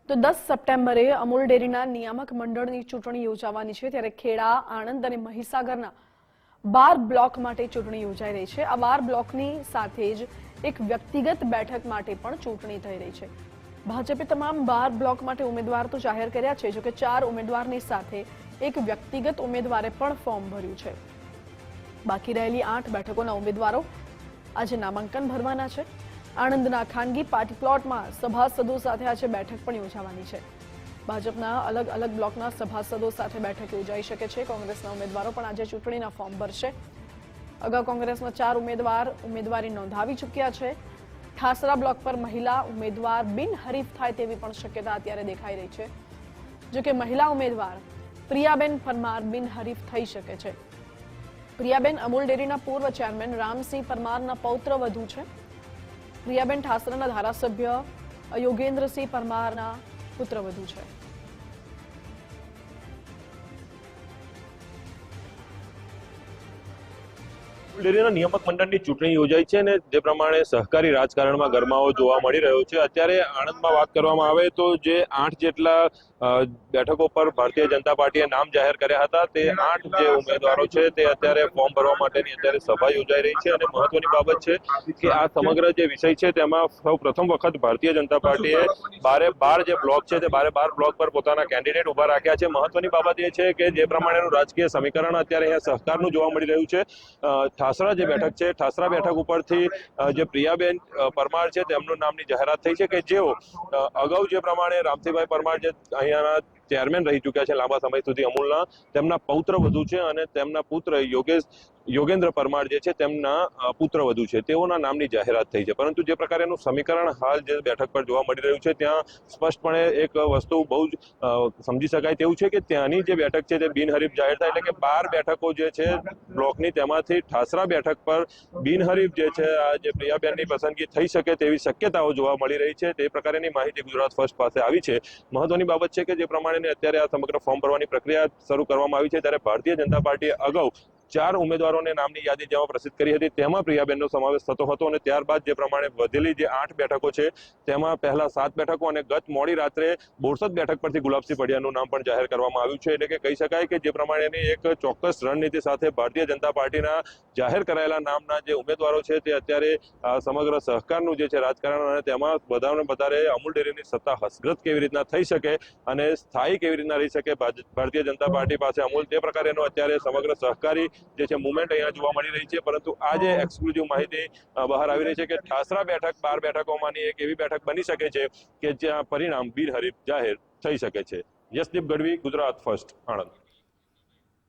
તો 10 સપ્ટેમ્બરે અમૂલ ડેરીના નિયામક મંડળની ચૂંટણી યોજાવાની છે, ત્યારે ખેડા, આણંદ અને મહીસાગરના 12 બ્લોક માટે ચૂંટણી યોજાઈ રહી છે। આ 12 બ્લોકની સાથે જ એક વ્યક્તિગત બેઠક માટે પણ ચૂંટણી થઈ રહી છે। ભાજપે તમામ 12 બ્લોક માટે ઉમેદવાર તો જાહેર કર્યા છે, જોકે 4 ઉમેદવારની સાથે એક વ્યક્તિગત ઉમેદવારે પણ ફોર્મ ભર્યું છે। બાકી રહેલી 8 બેઠકોના ઉમેદવારો આજે નામાંકન ભરવાના છે। આણંદના ખાનગી પાર્ટી પ્લોટમાં સભાસદો સાથે આજે બેઠક પણ યોજાવાની છે। ભાજપના અલગ અલગ બ્લોકના સભાસદો સાથે બેઠક યોજાઈ શકે છે। કોંગ્રેસના ઉમેદવારો પણ આજે ચૂંટણીના ફોર્મ ભરશે। અગાઉ કોંગ્રેસના 4 ઉમેદવાર ઉમેદવારી નોંધાવી ચૂક્યા છે। ઠાસરા બ્લોક પર મહિલા ઉમેદવાર બિનહરીફ થાય તેવી પણ શક્યતા અત્યારે દેખાઈ રહી છે। જોકે મહિલા ઉમેદવાર પ્રિયાબેન પરમાર બિનહરીફ થઈ શકે છે। પ્રિયાબેન અમૂલ ડેરીના પૂર્વ ચેરમેન રામસિંહ પરમારના પૌત્ર વધુ છે। પ્રિયાબેન ઠાસરાના ધારાસભ્ય યોગેન્દ્રસિંહ પરમારના પુત્રવધુ છે। ડેરીના નિયામક મંડળની ચૂંટણી યોજાઈ છે અને જે પ્રમાણે સહકારી રાજકારણમાં ગરમાવો જોવા મળી રહ્યો છે। અત્યારે આણંદમાં વાત કરવામાં આવે તો જે 8 જેટલા બેઠકો પર ભારતીય જનતા પાર્ટીએ નામ જાહેર કર્યા હતા, તે 8 જે ઉમેદવારો છે તે અત્યારે ફોર્મ ભરવા માટેની અત્યારે સભા યોજાઈ રહી છે। અને મહત્વની બાબત છે કે આ સમગ્ર જે વિષય છે તેમાં સૌ પ્રથમ વખત ભારતીય જનતા પાર્ટીએ 12 જે બ્લોક છે તે 12 બ્લોક પર પોતાના કેન્ડિડેટ ઉભા રાખ્યા છે। મહત્વની બાબત એ છે કે જે પ્રમાણેનું રાજકીય સમીકરણ અત્યારે અહીંયા સહકારનું જોવા મળી રહ્યું છે। ઠાસરા જે બેઠક છે, ઠાસરા બેઠક ઉપરથી જે પ્રિયાબેન પરમાર છે તેમનું નામની જાહેરાત થઈ છે કે જેઓ અગાઉ જે પ્રમાણે રામસિંહભાઈ પરમાર જે અહીંયાના ચેરમેન રહી ચૂક્યા છે લાંબા સમય સુધી અમૂલના, તેમના પૌત્ર વધુ છે અને તેમના પુત્ર યોગેન્દ્ર પરમાર જે છે તેમના પુત્ર વધુ છે, તેઓના નામની જાહેરાત થઈ છે। પરંતુ જે પ્રકારેનું સમીકરણ હાલ જે બેઠક પર જોવા મળી રહ્યું છે ત્યાં સ્પષ્ટપણે એક વસ્તુ બહુ જ સમજી શકાય તેવું છે કે ત્યાંની જે બેઠક છે તે બિનહરીફ જાહેર થાય, એટલે કે 12 બેઠકો જે છે બ્લોકની તેમાંથી ઠાસરા બેઠક પર બિનહરીફ જે છે આ જે પ્રિયાબેનની પસંદગી થઈ શકે તેવી શક્યતાઓ જોવા મળી રહી છે। તે પ્રકારની માહિતી ગુજરાત ફર્સ્ટ પાસે આવી છે। મહત્વની બાબત છે કે જે પ્રમાણે અત્યારે આ સમગ્ર ફોર્મ ભરવાની પ્રક્રિયા શરૂ કરવામાં આવી છે, ત્યારે ભારતીય જનતા પાર્ટીએ અગાઉ 4 ઉમેદવારોને નામની યાદી જેમાં પ્રસિદ્ધ કરી હતી તેમાં પ્રિયાબેનનો સમાવેશ થતો હતો અને ત્યારબાદ જે પ્રમાણે વધેલી જે 8 બેઠકો છે તેમાં પહેલા 7 બેઠકો અને ગત મોડી રાત્રે બોરસદ બેઠક પરથી ગુલાબસિંહ પડિયાનું નામ પણ જાહેર કરવામાં આવ્યું છે। એટલે કે કહી શકાય કે જે પ્રમાણેની એક ચોક્કસ રણનીતિ સાથે ભારતીય જનતા પાર્ટીના જાહેર કરાયેલા નામના જે ઉમેદવારો છે તે અત્યારે સમગ્ર સહકારનું જે છે રાજકારણ અને તેમાં વધારે અમૂલ ડેરીની સત્તા હસ્તગત કેવી રીતના થઈ શકે અને સ્થાયી કેવી રીતના રહી શકે ભારતીય જનતા પાર્ટી પાસે અમૂલ, તે પ્રકારેનો અત્યારે સમગ્ર સહકારી જે છે મુવમેન્ટ અહીંયા જોવા મળી રહી છે। પરંતુ આ જે એક્સક્લુઝિવ માહિતી બહાર આવી રહી છે કે ઠાસરા બેઠક 12 બેઠકોમાંની એક એવી બેઠક બની શકે છે કે જ્યાં પરિણામ બિનહરીફ જાહેર થઈ શકે છે। યશદીપ ગઢવી, ગુજરાત ફર્સ્ટ, આણંદ।